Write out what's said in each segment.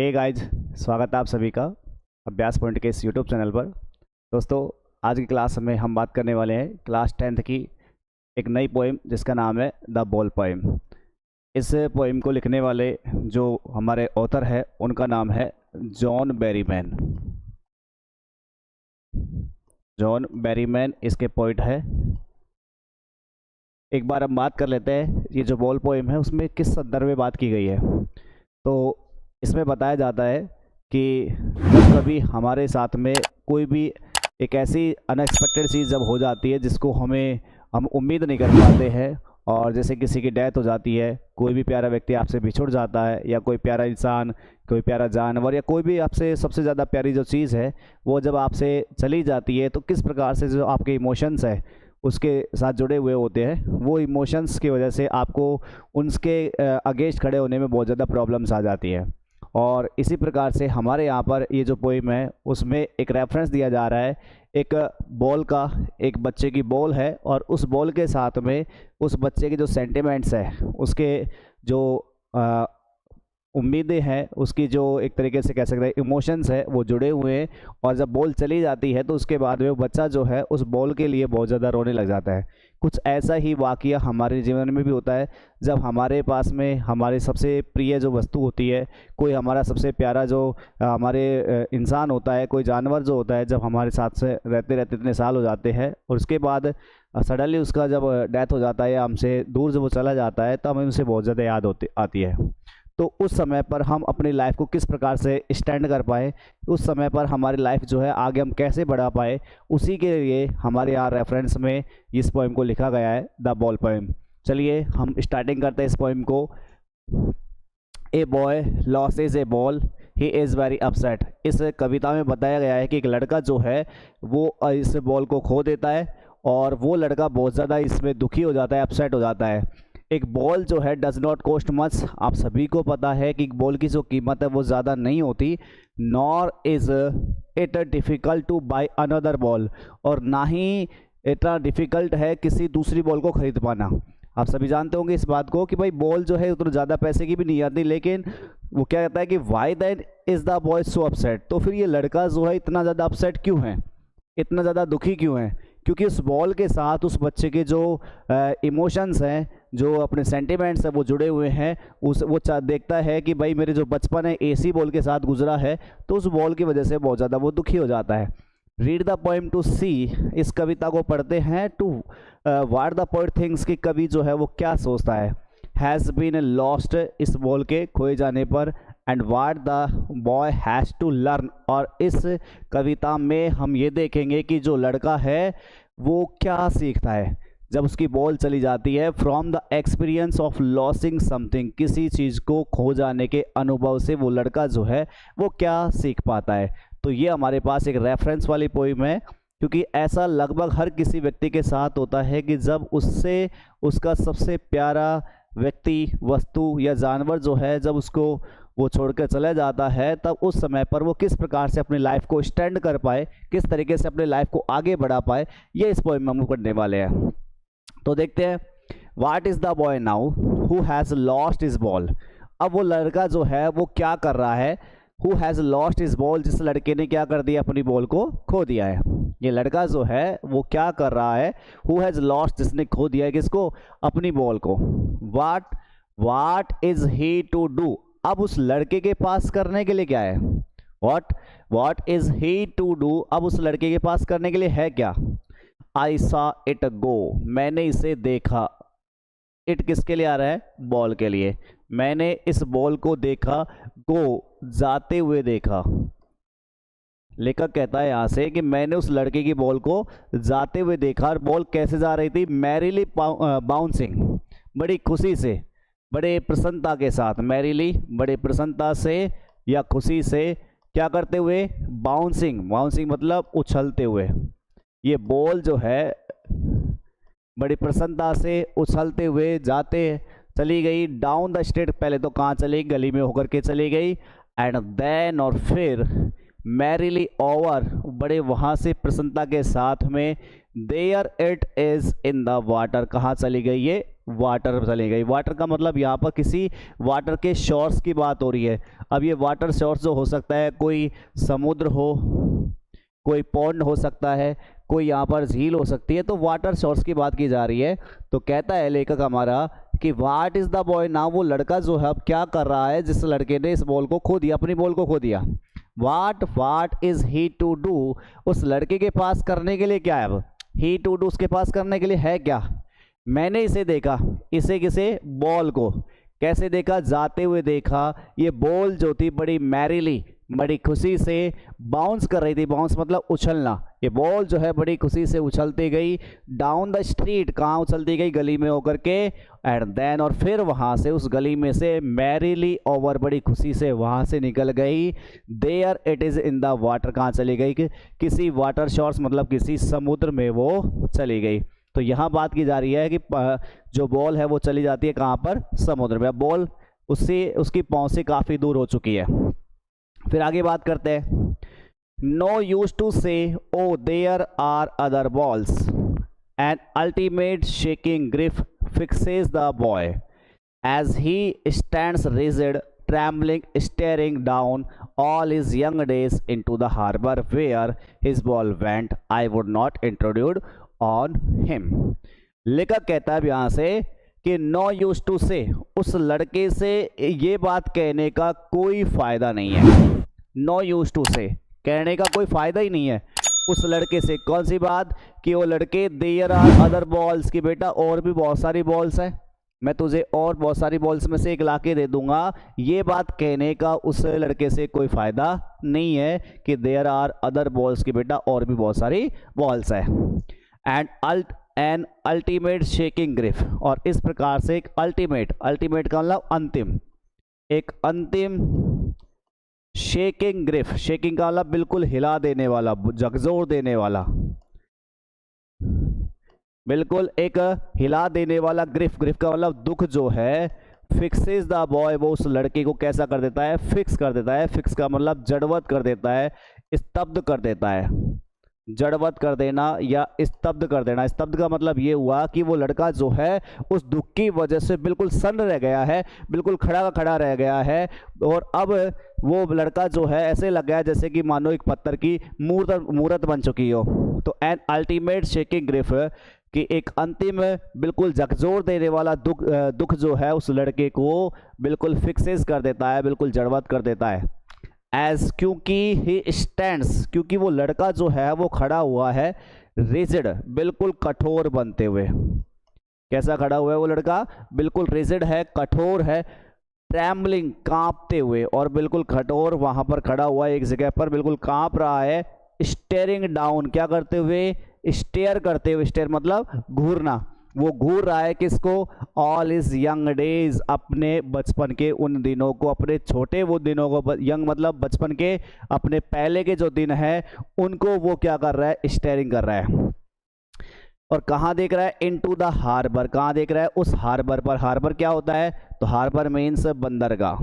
Hey guys, स्वागत है आप सभी का अभ्यास पॉइंट के इस यूट्यूब चैनल पर। दोस्तों, आज की क्लास में हम बात करने वाले हैं क्लास 10th की एक नई पोएम जिसका नाम है द बॉल पोएम। इस पोएम को लिखने वाले जो हमारे ऑथर है उनका नाम है जॉन बैरीमैन। जॉन बैरीमैन इसके पोइट है। एक बार हम बात कर लेते हैं ये जो बॉल पोएम है उसमें किस संदर्भ में बात की गई है। तो इसमें बताया जाता है कि जब कभी हमारे साथ में कोई भी एक ऐसी अनएक्सपेक्टेड चीज़ जब हो जाती है जिसको हम उम्मीद नहीं कर पाते हैं, और जैसे किसी की डेथ हो जाती है, कोई भी प्यारा व्यक्ति आपसे बिछुड़ जाता है, या कोई प्यारा इंसान, कोई प्यारा जानवर, या कोई भी आपसे सबसे ज़्यादा प्यारी जो चीज़ है वो जब आपसे चली जाती है तो किस प्रकार से जो आपके इमोशंस है उसके साथ जुड़े हुए होते हैं, वो इमोशंस की वजह से आपको उनके अगेंस्ट खड़े होने में बहुत ज़्यादा प्रॉब्लम्स आ जाती है। और इसी प्रकार से हमारे यहाँ पर ये जो पोइम है उसमें एक रेफरेंस दिया जा रहा है एक बॉल का। एक बच्चे की बॉल है और उस बॉल के साथ में उस बच्चे के जो सेंटिमेंट्स है, उसके जो उम्मीदें हैं, उसकी जो एक तरीके से कह सकते हैं इमोशंस है वो जुड़े हुए हैं। और जब बॉल चली जाती है तो उसके बाद में वो बच्चा जो है उस बॉल के लिए बहुत ज़्यादा रोने लग जाता है। कुछ ऐसा ही वाक़या हमारे जीवन में भी होता है। जब हमारे पास में हमारे सबसे प्रिय जो वस्तु होती है, कोई हमारा सबसे प्यारा जो हमारे इंसान होता है, कोई जानवर जो होता है, जब हमारे साथ से रहते रहते इतने साल हो जाते हैं और उसके बाद सडनली उसका जब डेथ हो जाता है या हमसे दूर जब वो चला जाता है तो हमें उनसे बहुत ज़्यादा याद आती है। तो उस समय पर हम अपनी लाइफ को किस प्रकार से स्टैंड कर पाए, उस समय पर हमारी लाइफ जो है आगे हम कैसे बढ़ा पाए, उसी के लिए हमारे यहाँ रेफरेंस में इस पोएम को लिखा गया है द बॉल पोएम। चलिए हम स्टार्टिंग करते हैं इस पोएम को। A boy losses A ball, he is very upset. इस कविता में बताया गया है कि एक लड़का जो है वो इस बॉल को खो देता है और वो लड़का बहुत ज़्यादा इसमें दुखी हो जाता है, अपसेट हो जाता है। एक बॉल जो है डज नॉट कॉस्ट मच। आप सभी को पता है कि बॉल की जो कीमत है वो ज़्यादा नहीं होती। Nor is it difficult to buy another ball, और ना ही इतना डिफ़िकल्ट है किसी दूसरी बॉल को ख़रीद पाना। आप सभी जानते होंगे इस बात को कि भाई बॉल जो है उतना ज़्यादा पैसे की भी नहीं आती, लेकिन वो क्या कहता है कि why then is the boy so upset. तो फिर ये लड़का जो है इतना ज़्यादा अपसेट क्यों है, इतना ज़्यादा दुखी क्यों है? क्योंकि उस बॉल के साथ उस बच्चे के जो इमोशंस हैं, जो अपने सेंटिमेंट्स हैं वो जुड़े हुए हैं। वो देखता है कि भाई मेरे जो बचपन है एसी बॉल के साथ गुजरा है, तो उस बॉल की वजह से बहुत ज़्यादा वो दुखी हो जाता है। Read the poem to see, इस कविता को पढ़ते हैं to what the poet thinks, कि कवि जो है वो क्या सोचता है। हैज़ बीन लॉस्ट, इस बॉल के खोए जाने पर, and what the boy has to learn. और इस कविता में हम ये देखेंगे कि जो लड़का है वो क्या सीखता है जब उसकी बॉल चली जाती है। From the experience of losing something, किसी चीज़ को खो जाने के अनुभव से वो लड़का जो है वो क्या सीख पाता है। तो ये हमारे पास एक रेफरेंस वाली पोइम है, क्योंकि ऐसा लगभग हर किसी व्यक्ति के साथ होता है कि जब उससे उसका सबसे प्यारा व्यक्ति, वस्तु या जानवर जो है जब उसको वो छोड़कर चला जाता है, तब उस समय पर वो किस प्रकार से अपनी लाइफ को स्टैंड कर पाए, किस तरीके से अपनी लाइफ को आगे बढ़ा पाए, ये इस पोएम में हम पढ़ने वाले हैं। तो देखते हैं। What is the boy now who has lost his ball. अब वो लड़का जो है वो क्या कर रहा है। Who has lost his ball, जिस लड़के ने क्या कर दिया, अपनी बॉल को खो दिया है। ये लड़का जो है वो क्या कर रहा है। हु हैज़ लॉस्ट, जिसने खो दिया है किसको, अपनी बॉल को। What is he to do, अब उस लड़के के पास करने के लिए क्या है। What is he to do, अब उस लड़के के पास करने के लिए है क्या। आई सा इट गो, मैंने इसे देखा। इट किसके लिए आ रहा है, बॉल के लिए। मैंने इस बॉल को देखा, गो जाते हुए देखा। लेखक कहता है यहाँ से कि मैंने उस लड़के की बॉल को जाते हुए देखा। और बॉल कैसे जा रही थी, मैरीली बाउंसिंग, बड़ी खुशी से, बड़े प्रसन्नता के साथ। मैरीली, बड़े प्रसन्नता से या खुशी से, क्या करते हुए, बाउंसिंग। बाउंसिंग मतलब उछलते हुए। ये बॉल जो है बड़ी प्रसन्नता से उछलते हुए जाते चली गई डाउन द स्ट्रीट। पहले तो कहाँ चली, गली में होकर के चली गई। एंड देन, और फिर मैरीली ओवर, बड़े वहाँ से प्रसन्नता के साथ में, there it is in the water, कहाँ चली गई, ये वाटर चली गई। वाटर का मतलब यहाँ पर किसी वाटर के सोर्स की बात हो रही है। अब ये वाटर सोर्स जो हो सकता है, कोई समुद्र हो, कोई पॉन्ड हो सकता है, कोई यहाँ पर झील हो सकती है, तो वाटर सोर्स की बात की जा रही है। तो कहता है लेखक हमारा कि what is the boy now, वो लड़का जो है अब क्या कर रहा है जिस लड़के ने इस बॉल को खो दिया, अपनी बॉल को खो दिया। What is he to do, उस लड़के के पास करने के लिए क्या है, अब ही टू डू उसके पास करने के लिए है क्या। मैंने इसे देखा, इसे किसे, बॉल को कैसे देखा, जाते हुए देखा। ये बॉल जो थी बड़ी मैरीली, बड़ी खुशी से बाउंस कर रही थी। बाउंस मतलब उछलना। ये बॉल जो है बड़ी खुशी से उछलती गई डाउन द स्ट्रीट, कहाँ उछलती गई, गली में होकर के। एंड देन, और फिर वहाँ से, उस गली में से मैरीली ओवर, बड़ी खुशी से वहाँ से निकल गई। There it is in the water, कहाँ चली गई, किसी वाटर शोर्स मतलब किसी समुद्र में वो चली गई। तो यहाँ बात की जा रही है कि जो बॉल है वो चली जाती है कहाँ पर, समुद्र में। बॉल उसकी पहुँच से काफ़ी दूर हो चुकी है। फिर आगे बात करते हैं। No use to say oh there are other balls, an ultimate shaking grip fixes the boy as he stands rigid trembling, staring down all his young days into the harbor where his ball went. I would not intrude on him. लेखक कहता है यहाँ से कि no use to से, उस लड़के से ये बात कहने का कोई फायदा नहीं है। नो यूज टू से, कहने का कोई फायदा ही नहीं है उस लड़के से। कौन सी बात, कि वो लड़के देयर आर अदर बॉल्स, की बेटा और भी बहुत सारी बॉल्स हैं, मैं तुझे और बहुत सारी बॉल्स में से एक लाके दे दूंगा। ये बात कहने का उस लड़के से कोई फायदा नहीं है कि देयर आर अदर बॉल्स, की बेटा और भी बहुत सारी बॉल्स है। एन अल्टीमेट शेकिंग ग्रिफ, और इस प्रकार से एक अल्टीमेट का मतलब अंतिम, एक अंतिम शेकिंग ग्रिफ, शेकिंग का मतलब बिल्कुल हिला देने वाला, झकझोर देने वाला, बिल्कुल एक हिला देने वाला ग्रिफ का मतलब दुख जो है। फिक्सेस द बॉय, वो उस लड़के को कैसा कर देता है, फिक्स कर देता है। फिक्स का मतलब जड़वत कर देता है, स्तब्ध कर देता है। जड़वत कर देना या स्तब्ध कर देना। स्तब्ध का मतलब ये हुआ कि वो लड़का जो है उस दुख की वजह से बिल्कुल सन्न रह गया है, बिल्कुल खड़ा रह गया है। और अब वो लड़का जो है ऐसे लग गया जैसे कि मानो एक पत्थर की मूर्त बन चुकी हो। तो एन अल्टीमेट शेकिंग ग्रिफ, कि एक अंतिम बिल्कुल झकझोर देने वाला दुख जो है उस लड़के को बिल्कुल फिक्सेस कर देता है, बिल्कुल जड़वत कर देता है। एज, क्योंकि ही स्टैंड्स, क्योंकि वो लड़का जो है वो खड़ा हुआ है, रिजिड, बिल्कुल कठोर बनते हुए। कैसा खड़ा हुआ है वो लड़का, बिल्कुल रिजिड है, कठोर है। ट्रैम्बलिंग, कांपते हुए, और बिल्कुल कठोर वहां पर खड़ा हुआ है एक जगह पर, बिल्कुल कांप रहा है। स्टेयरिंग डाउन, क्या करते हुए, स्टेयर करते हुए। स्टेयर मतलब घूरना, वो घूर रहा है किसको, ऑल हिज यंग डेज, अपने बचपन के उन दिनों को, अपने छोटे वो दिनों को। यंग मतलब बचपन के, अपने पहले के जो दिन है उनको वो क्या कर रहा है, स्टेयरिंग कर रहा है। और कहाँ देख रहा है, इनटू द हार्बर, कहाँ देख रहा है, उस हार्बर पर। हार्बर क्या होता है, तो हार्बर मीन्स बंदरगाह,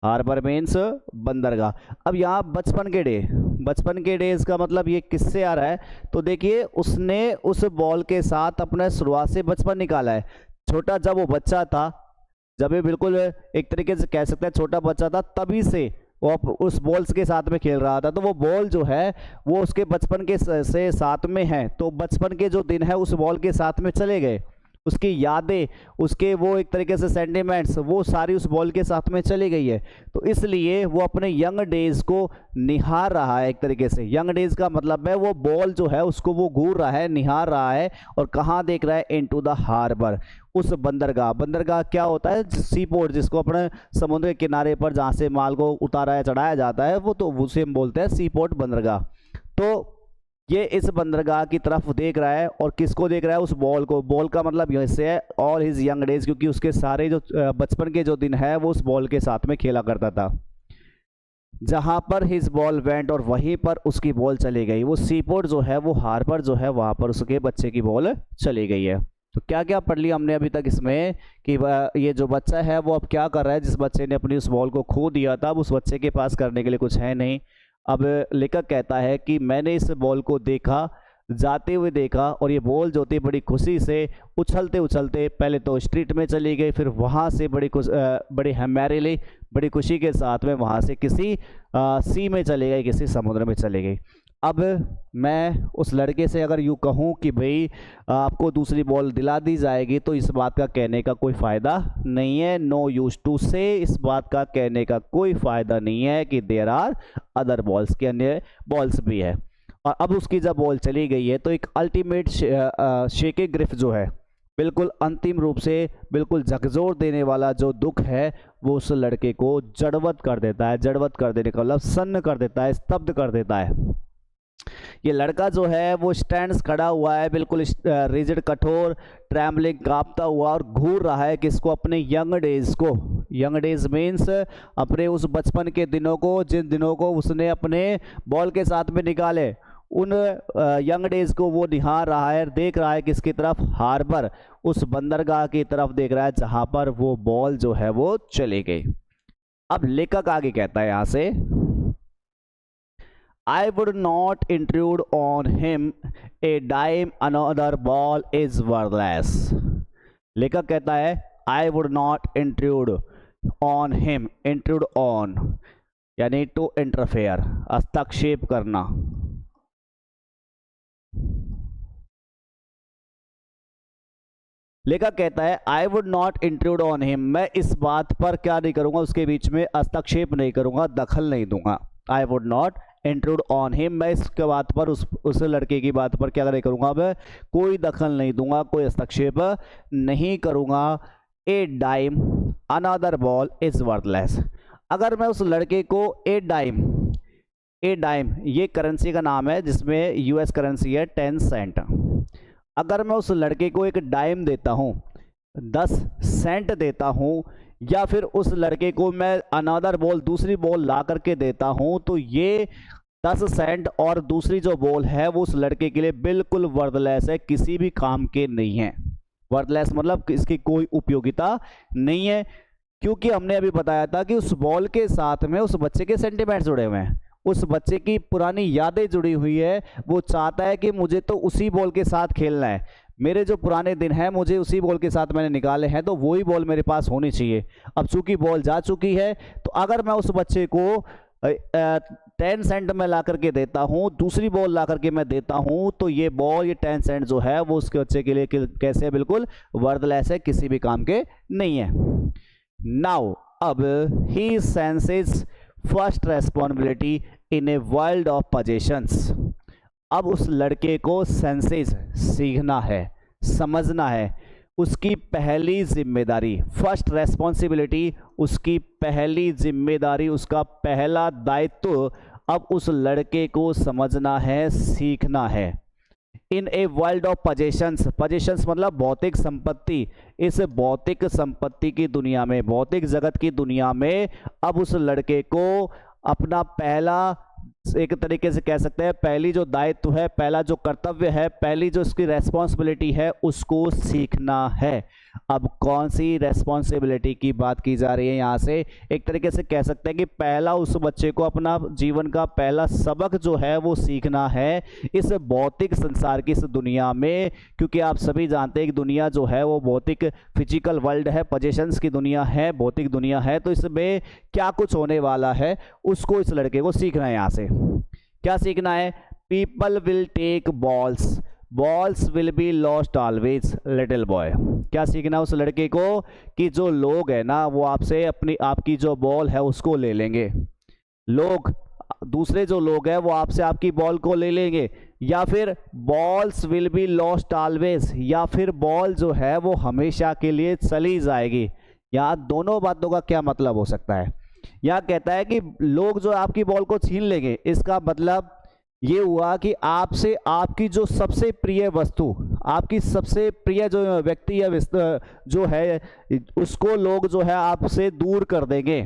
हार्बर मीन्स बंदरगाह। अब यहाँ बचपन के डेज का मतलब ये किससे आ रहा है, तो देखिए उसने उस बॉल के साथ अपना शुरुआत से बचपन निकाला है। छोटा जब वो बच्चा था, जब ये बिल्कुल एक तरीके से कह सकते हैं छोटा बच्चा था, तभी से वो उस बॉल्स के साथ में खेल रहा था। तो वो बॉल जो है वो उसके बचपन के से साथ में है, तो बचपन के जो दिन है उस बॉल के साथ में चले गए, उसकी यादें, उसके वो एक तरीके से सेंटिमेंट्स, वो सारी उस बॉल के साथ में चली गई है। तो इसलिए वो अपने यंग डेज को निहार रहा है एक तरीके से। यंग डेज का मतलब है वो बॉल जो है उसको वो घूर रहा है, निहार रहा है। और कहाँ देख रहा है, इनटू द हार्बर, उस बंदरगाह। बंदरगाह क्या होता है, सी पोर्ट, जिसको अपने समुद्र के किनारे पर जहाँ से माल को उतारा या चढ़ाया जाता है, वो तो उसे हम बोलते हैं सी पोर्ट, बंदरगाह। तो ये इस बंदरगाह की तरफ देख रहा है, और किसको देख रहा है, उस बॉल को। बॉल का मतलब ऐसे है ऑल हिज यंग डेज, क्योंकि उसके सारे जो बचपन के जो दिन है वो उस बॉल के साथ में खेला करता था। जहां पर हिज बॉल वेंट, और वहीं पर उसकी बॉल चली गई। वो सीपोर्ट जो है, वो हार्बर जो है, वहां पर उसके बच्चे की बॉल चली गई है। तो क्या क्या पढ़ लिया हमने अभी तक इसमें, कि ये जो बच्चा है वो अब क्या कर रहा है, जिस बच्चे ने अपनी उस बॉल को खो दिया था, अब उस बच्चे के पास करने के लिए कुछ है नहीं। अब लेखक कहता है कि मैंने इस बॉल को देखा, जाते हुए देखा और ये बॉल जो थी बड़ी खुशी से उछलते उछलते पहले तो स्ट्रीट में चली गई, फिर वहाँ से बड़ी मैरिली बड़ी खुशी के साथ में वहाँ से किसी सी में चली गई, किसी समुद्र में चली गई। अब मैं उस लड़के से अगर यूँ कहूँ कि भाई आपको दूसरी बॉल दिला दी जाएगी, तो इस बात का कहने का कोई फ़ायदा नहीं है। नो यूज टू से, इस बात का कहने का कोई फ़ायदा नहीं है कि देयर आर अदर बॉल्स, के अन्य बॉल्स भी है। और अब उसकी जब बॉल चली गई है तो एक अल्टीमेट शेके ग्रिफ जो है, बिल्कुल अंतिम रूप से बिल्कुल झकझोर देने वाला जो दुख है, वो उस लड़के को जड़वत कर देता है। जड़वत कर देने का मतलब सन्न कर देता है, स्तब्ध कर देता है। ये लड़का जो है वो स्टैंड्स खड़ा हुआ है, बिल्कुल रिजिड, कठोर, ट्रैम्बलिंग, कांपता हुआ, और घूर रहा है किसको? अपने यंग डेज को। यंग डेज मीन्स अपने उस बचपन के दिनों को, जिन दिनों को उसने अपने बॉल के साथ में निकाले, उन यंग डेज को वो निहार रहा है। देख रहा है किसकी तरफ? हार्बर, उस बंदरगाह की तरफ देख रहा है जहां पर वो बॉल जो है वो चली गई। अब लेखक आगे कहता है यहां से, I would not intrude on him a dime, another ball is worthless। लेखक कहता है I would not intrude on him, intrude on यानी to interfere, हस्तक्षेप करना। लेखक कहता है I would not intrude on him, मैं इस बात पर क्या नहीं करूंगा, उसके बीच में हस्तक्षेप नहीं करूंगा, दखल नहीं दूंगा। I would not intrude on him, मैं इसके बात पर उस लड़के की बात पर क्या नहीं करूंगा, मैं कोई दखल नहीं दूंगा, कोई हस्तक्षेप नहीं करूंगा। A dime, another ball is worthless। अगर मैं उस लड़के को a dime ये करेंसी का नाम है जिसमें US करेंसी है 10 सेंट। अगर मैं उस लड़के को एक डाइम देता हूँ, 10 सेंट देता हूँ, या फिर उस लड़के को मैं अनदर बॉल, दूसरी बॉल ला करके देता हूँ, तो ये 10 सेंट और दूसरी जो बॉल है वो उस लड़के के लिए बिल्कुल वर्थलेस है, किसी भी काम के नहीं है। वर्थलेस मतलब इसकी कोई उपयोगिता नहीं है, क्योंकि हमने अभी बताया था कि उस बॉल के साथ में उस बच्चे के सेंटिमेंट्स जुड़े हुए हैं, उस बच्चे की पुरानी यादें जुड़ी हुई है। वो चाहता है कि मुझे तो उसी बॉल के साथ खेलना है, मेरे जो पुराने दिन हैं मुझे उसी बॉल के साथ मैंने निकाले हैं, तो वही बॉल मेरे पास होनी चाहिए। अब चूंकि बॉल जा चुकी है, तो अगर मैं उस बच्चे को 10 सेंट में ला करके देता हूँ, दूसरी बॉल ला करके मैं देता हूँ, तो ये बॉल, ये 10 सेंट जो है वो उसके बच्चे के लिए कैसे है? बिल्कुल वर्थलेस है, किसी भी काम के नहीं है। नाउ अब he senses first responsibility in a world of possessions. अब उस लड़के को सेंसेस सीखना है, समझना है। उसकी पहली जिम्मेदारी, फर्स्ट रेस्पॉन्सिबिलिटी, उसकी पहली जिम्मेदारी, उसका पहला दायित्व अब उस लड़के को समझना है, सीखना है। इन a world of possessions, possessions मतलब भौतिक संपत्ति। इस भौतिक संपत्ति की दुनिया में, भौतिक जगत की दुनिया में अब उस लड़के को अपना पहला, एक तरीके से कह सकते हैं पहली जो दायित्व है, पहला जो कर्तव्य है, पहली जो उसकी रेस्पॉन्सिबिलिटी है, उसको सीखना है। अब कौन सी रेस्पॉन्सिबिलिटी की बात की जा रही है यहाँ से? एक तरीके से कह सकते हैं कि पहला उस बच्चे को अपना जीवन का पहला सबक जो है वो सीखना है इस भौतिक संसार की, इस दुनिया में। क्योंकि आप सभी जानते हैं कि दुनिया जो है वो भौतिक, फिजिकल वर्ल्ड है, पोजेशंस की दुनिया है, भौतिक दुनिया है। तो इसमें क्या कुछ होने वाला है उसको इस लड़के को सीखना है। यहाँ से क्या सीखना है? People will take balls, balls will be lost always little boy. क्या सीखना उस लड़के को? कि जो लोग है ना वो आपसे आपकी जो बॉल है उसको ले लेंगे। लोग, दूसरे जो लोग हैं वो आपसे आपकी बॉल को ले लेंगे, या फिर balls will be lost always, या फिर बॉल जो है वो हमेशा के लिए चली जाएगी। यहाँ दोनों बातों का क्या मतलब हो सकता है? यहाँ कहता है कि लोग जो आपकी बॉल को छीन लेंगे, इसका मतलब ये हुआ कि आपसे आपकी जो सबसे प्रिय वस्तु, आपकी सबसे प्रिय जो व्यक्ति या जो है उसको लोग जो है आपसे दूर कर देंगे,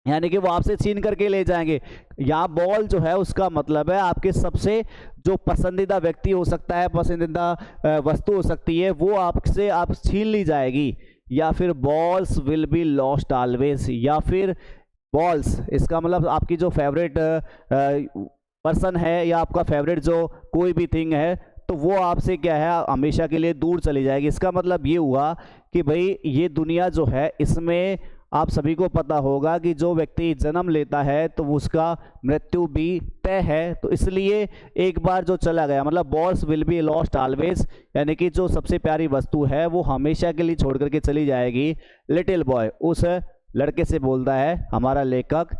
यानी कि वो आपसे छीन करके ले जाएंगे। यहाँ बॉल जो है उसका मतलब है आपके सबसे जो पसंदीदा व्यक्ति हो सकता है, पसंदीदा वस्तु हो सकती है, वो आपसे आप छीन ली जाएगी। या फिर balls will be lost always, या फिर बॉल्स, इसका मतलब आपकी जो फेवरेट पर्सन है या आपका फेवरेट जो कोई भी थिंग है, तो वो आपसे क्या है, हमेशा के लिए दूर चली जाएगी। इसका मतलब ये हुआ कि भाई ये दुनिया जो है, इसमें आप सभी को पता होगा कि जो व्यक्ति जन्म लेता है तो उसका मृत्यु भी तय है। तो इसलिए एक बार जो चला गया, मतलब balls will be lost always, यानी कि जो सबसे प्यारी वस्तु है वो हमेशा के लिए छोड़ करके चली जाएगी। लिटिल बॉय उस लड़के से बोलता है, हमारा लेखक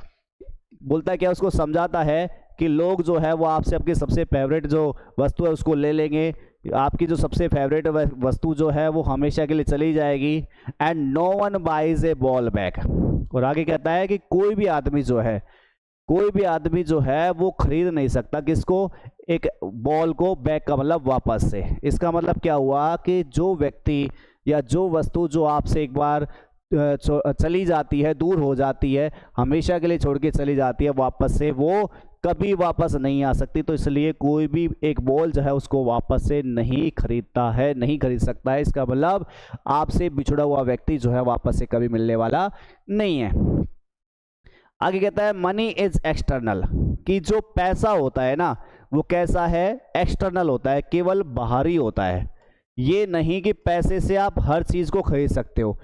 बोलता है क्या, उसको समझाता है कि लोग जो है वो आपसे आपकी सबसे फेवरेट जो वस्तु है उसको ले लेंगे, आपकी जो सबसे फेवरेट वस्तु जो है वो हमेशा के लिए चली जाएगी। And no one buys a ball back. और आगे कहता है कि कोई भी आदमी जो है वो खरीद नहीं सकता किसको, एक बॉल को बैक का मतलब वापस से। इसका मतलब क्या हुआ कि जो व्यक्ति या जो वस्तु जो आपसे एक बार चली जाती है, दूर हो जाती है, हमेशा के लिए छोड़ के चली जाती है वापस से, वो कभी वापस नहीं आ सकती। तो इसलिए कोई भी एक बॉल जो है उसको वापस से नहीं खरीदता है, नहीं खरीद सकता है। इसका मतलब आपसे बिछड़ा हुआ व्यक्ति जो है वापस से कभी मिलने वाला नहीं है। आगे कहता है मनी इज एक्सटर्नल, कि जो पैसा होता है ना वो कैसा है, एक्सटर्नल होता है, केवल बाहरी होता है। ये नहीं कि पैसे से आप हर चीज को खरीद सकते हो।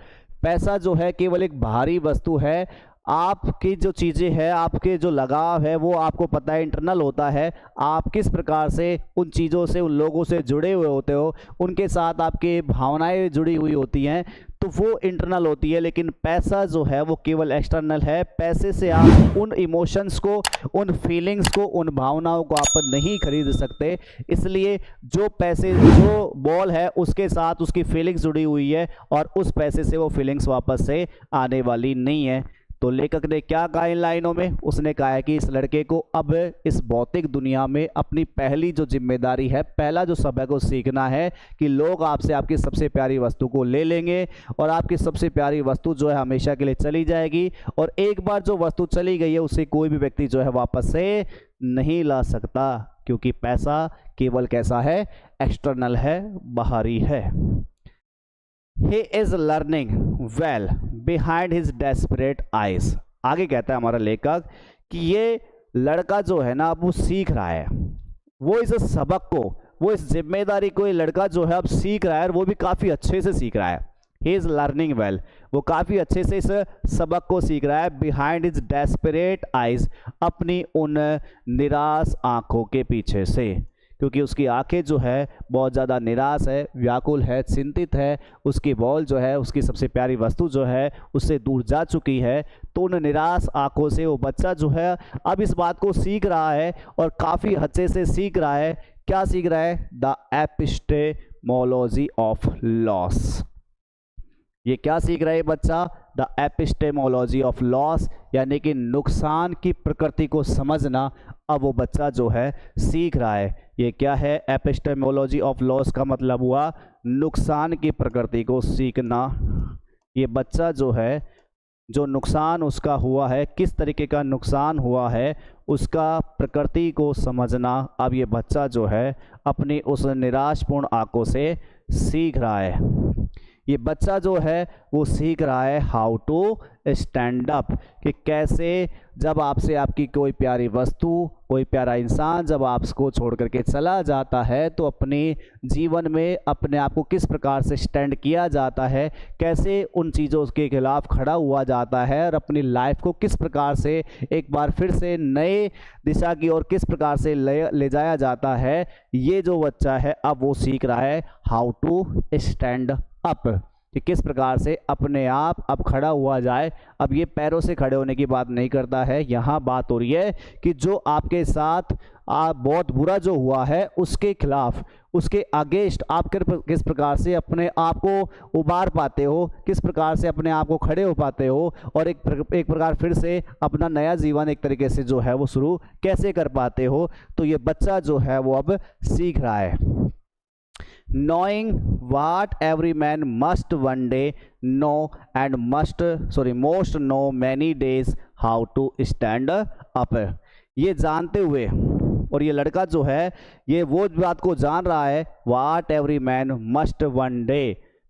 पैसा जो है केवल एक बाहरी वस्तु है। आपकी जो चीज़ें हैं, आपके जो लगाव है वो आपको पता है इंटरनल होता है। आप किस प्रकार से उन चीज़ों से, उन लोगों से जुड़े हुए होते हो, उनके साथ आपकी भावनाएं जुड़ी हुई होती हैं, तो वो इंटरनल होती है। लेकिन पैसा जो है वो केवल एक्सटर्नल है। पैसे से आप उन इमोशंस को, उन फीलिंग्स को, उन भावनाओं को आप नहीं खरीद सकते। इसलिए जो पैसे, जो बॉल है उसके साथ उसकी फीलिंग्स जुड़ी हुई है और उस पैसे से वो फीलिंग्स वापस से आने वाली नहीं है। तो लेखक ने क्या कहा इन लाइनों में, उसने कहा है कि इस लड़के को अब इस भौतिक दुनिया में अपनी पहली जो जिम्मेदारी है, पहला जो सबक को सीखना है कि लोग आपसे आपकी सबसे प्यारी वस्तु को ले लेंगे और आपकी सबसे प्यारी वस्तु जो है हमेशा के लिए चली जाएगी। और एक बार जो वस्तु चली गई है उसे कोई भी व्यक्ति जो है वापस से नहीं ला सकता, क्योंकि पैसा केवल कैसा है, एक्सटर्नल है, बाहरी है। He is learning well behind his desperate eyes। आगे कहता है हमारा लेखक कि ये लड़का जो है ना अब वो सीख रहा है, वो इस सबक को, वो इस जिम्मेदारी को ये लड़का जो है अब सीख रहा है और वो भी काफ़ी अच्छे से सीख रहा है। He is learning well, वो काफ़ी अच्छे से इस सबक को सीख रहा है। behind his desperate eyes, अपनी उन निराश आंखों के पीछे से, क्योंकि उसकी आंखें जो है बहुत ज़्यादा निराश है, व्याकुल है, चिंतित है। उसकी बॉल जो है, उसकी सबसे प्यारी वस्तु जो है उससे दूर जा चुकी है। तो उन निराश आंखों से वो बच्चा जो है अब इस बात को सीख रहा है और काफ़ी अच्छे से सीख रहा है। क्या सीख रहा है, द एपिस्टेमोलॉजी ऑफ लॉस। ये क्या सीख रहा है बच्चा, द एपिस्टेमोलॉजी ऑफ लॉस, यानी कि नुकसान की प्रकृति को समझना अब वो बच्चा जो है सीख रहा है। ये क्या है, एपिस्टेमोलॉजी ऑफ लॉस का मतलब हुआ नुकसान की प्रकृति को सीखना। ये बच्चा जो है, जो नुकसान उसका हुआ है, किस तरीके का नुकसान हुआ है, उसका प्रकृति को समझना अब ये बच्चा जो है अपनी उस निराशपूर्ण आंखों से सीख रहा है। ये बच्चा जो है वो सीख रहा है हाउ टू स्टैंड अप, कि कैसे जब आपसे आपकी कोई प्यारी वस्तु, कोई प्यारा इंसान जब आपको छोड़ करके चला जाता है तो अपने जीवन में अपने आप को किस प्रकार से स्टैंड किया जाता है, कैसे उन चीज़ों के खिलाफ खड़ा हुआ जाता है और अपनी लाइफ को किस प्रकार से एक बार फिर से नए दिशा की ओर किस प्रकार से ले जाया जाता है। ये जो बच्चा है अब वो सीख रहा है हाउ टू स्टैंड अप, कि किस प्रकार से अपने आप अब खड़ा हुआ जाए। अब ये पैरों से खड़े होने की बात नहीं करता है, यहाँ बात हो रही है कि जो आपके साथ बहुत बुरा जो हुआ है उसके खिलाफ, उसके अगेंस्ट आप किस प्रकार से अपने आप को उबार पाते हो, किस प्रकार से अपने आप को खड़े हो पाते हो और एक प्रकार फिर से अपना नया जीवन एक तरीके से जो है वो शुरू कैसे कर पाते हो। तो ये बच्चा जो है वो अब सीख रहा है। Knowing what every man must one day know and most know many days how to stand up। ये जानते हुए, और ये लड़का जो है ये वो बात को जान रहा है, what every man must one day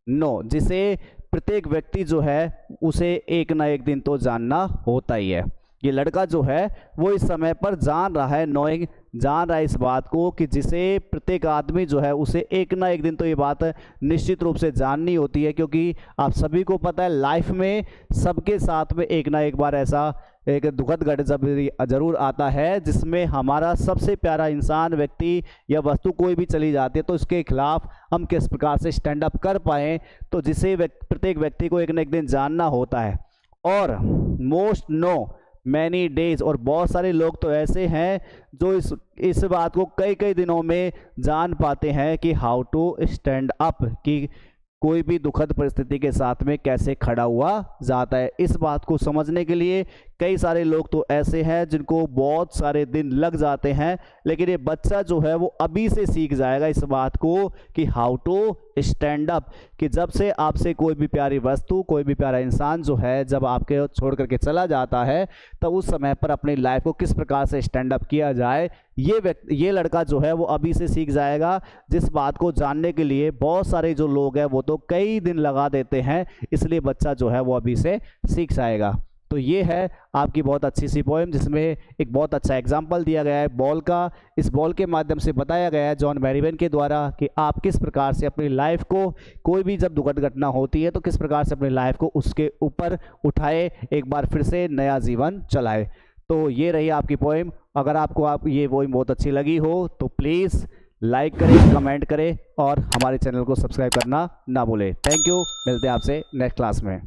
know, जिसे प्रत्येक व्यक्ति जो है उसे एक ना एक दिन तो जानना होता ही है। ये लड़का जो है वो इस समय पर जान रहा है, नोइंग जान रहा है इस बात को कि जिसे प्रत्येक आदमी जो है उसे एक ना एक दिन तो ये बात निश्चित रूप से जाननी होती है, क्योंकि आप सभी को पता है लाइफ में सबके साथ में एक ना एक बार ऐसा एक दुखद घटना जरूर आता है जिसमें हमारा सबसे प्यारा इंसान, व्यक्ति या वस्तु कोई भी चली जाती है, तो इसके खिलाफ हम किस प्रकार से स्टैंड अप कर पाएँ, तो जिसे प्रत्येक व्यक्ति को एक ना एक दिन जानना होता है। और मोस्ट नो मैनी डेज, और बहुत सारे लोग तो ऐसे हैं जो इस बात को कई कई दिनों में जान पाते हैं कि हाउ टू स्टैंड अप, कि कोई भी दुखद परिस्थिति के साथ में कैसे खड़ा हुआ जाता है। इस बात को समझने के लिए कई सारे लोग तो ऐसे हैं जिनको बहुत सारे दिन लग जाते हैं, लेकिन ये बच्चा जो है वो अभी से सीख जाएगा इस बात को कि हाउ टू स्टैंड अप, कि जब से आपसे कोई भी प्यारी वस्तु, कोई भी प्यारा इंसान जो है जब आपके छोड़ करके चला जाता है, तब उस समय पर अपनी लाइफ को किस प्रकार से स्टैंड अप किया जाए, ये लड़का जो है वो अभी से सीख जाएगा। जिस बात को जानने के लिए बहुत सारे जो लोग हैं वो तो कई दिन लगा देते हैं, इसलिए बच्चा जो है वो अभी से सीख जाएगा। तो ये है आपकी बहुत अच्छी सी पोएम, जिसमें एक बहुत अच्छा एग्जाम्पल दिया गया है बॉल का। इस बॉल के माध्यम से बताया गया है जॉन मैरीवेन के द्वारा कि आप किस प्रकार से अपनी लाइफ को, कोई भी जब दुखद घटना होती है तो किस प्रकार से अपनी लाइफ को उसके ऊपर उठाए, एक बार फिर से नया जीवन चलाए। तो ये रही आपकी पोएम। अगर आपको ये पोएम बहुत अच्छी लगी हो तो प्लीज़ लाइक करें, कमेंट करें और हमारे चैनल को सब्सक्राइब करना ना भूलें। थैंक यू, मिलते हैं आपसे नेक्स्ट क्लास में।